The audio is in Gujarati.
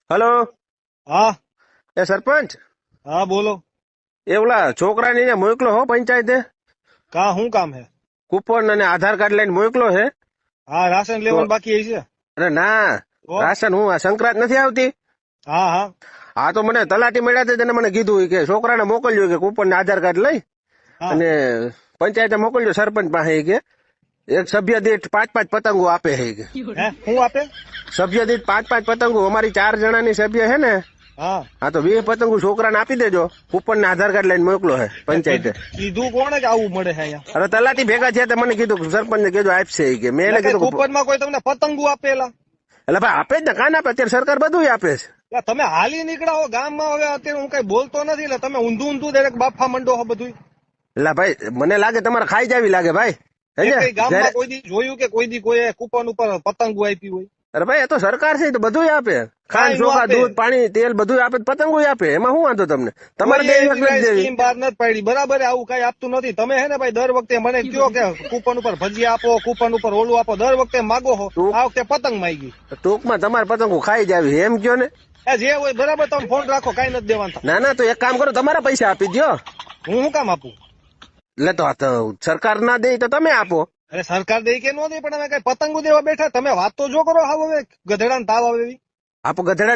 હલો. હા એ સરપંચ, હા બોલો. એ ઓલા છોકરાને અહીંયા મોકલો હો પંચાયતે. કા શું કામ હે? કૂપન અને આધાર કાર્ડ લઈને મોકલો છે. હા રાશન તો લેવાનું બાકી છે. અરે ના, તો રાશન હું આ સંક્રાંત નથી આવતી. હા હા હા તો મને તલાટી મળ્યા હતા, તેને મને કીધું કે છોકરાને મોકલજો કે કૂપન ને આધાર કાર્ડ લઈ હા અને પંચાયતે મોકલજો સરપંચ પાસે કે એક સભ્ય દીઠ 5-5 પતંગો આપે છે કે. હે શું આપે? સભ્ય દીઠ 5-5 પતંગો, અમારી 4 જણાની સભ્ય છે ને. હા હા તો 20 પતંગો છોકરાને આપી દેજો. કૂપન ને આધાર કાર્ડ લઈને મોકલો છે પંચાયતે. કીધું કોણે કે આવું મળે છે અહીંયા? અરે તલાટી ભેગા થયા તો મને કીધું સરપંચ ને કીધું આપશે ઈ કે. મેં એને કીધું કે કૂપન માં કોઈ તમને પતંગો આપેલા? એટલે ભાઈ આપે જ ને, કાન આપે, અત્યારે સરકાર બધું આપે છે. એટલે તમે હાલી નીકળ્યા હો ગામમાં. હવે અત્યારે હું કઈ બોલતો નથી એટલે તમે ઊંધું ઊંધું દરેક બાફા મંડો હો બધું. એટલે ભાઈ મને લાગે તમારે ખાઈ જાવી લાગે ભાઈ. કઈ ગામમાં સમજ્યા? કોઈ દી જોયું કે કોઈ દી કોઈ કૂપન ઉપર પતંગો આપી હોય? અરે ભાઈ એ તો સરકાર છે, એ તો બધું આપે. ખાંડ, કાંઈ નો ચોખા, આપે. દૂધ, પાણી, તેલ બધું આપે, પતંગો આપે. એમાં શું વાંધો તમને? તમારે કોઈએ દેવી એવી નથી કાંઈ દેવી. સ્કીમ બહાર નથી પાડી. બરાબર આવું કઈ આપતું નથી. તમે હે ને ભાઈ દર વખતે મને કયો કે કૂપન ઉપર ભજીયા આપો, કૂપન ઉપર ઓલું આપો, દર વખતે માગો હો. આ વખતે પતંગ માંગી. ટૂંકમાં તમારે પતંગો ખાઈ જાવી એમ કયો ને. જે હોય બરાબર, તમે ફોન રાખો, કઈ નથી દેવાનું. ના ના, તો એક કામ કરો, તમારા પૈસા આપી દો. હું શું કામ આપું? એટલે તો આ તો સરકાર ના દે તો તમે આપો. અરે સરકાર દે કે ન દે, પણ અમે કઈ પતંગો દેવા બેઠા? તમે વાત તો જો કરો. હાવ હવે ગધેડા તાવ આવે એવી. આપો ગધેડા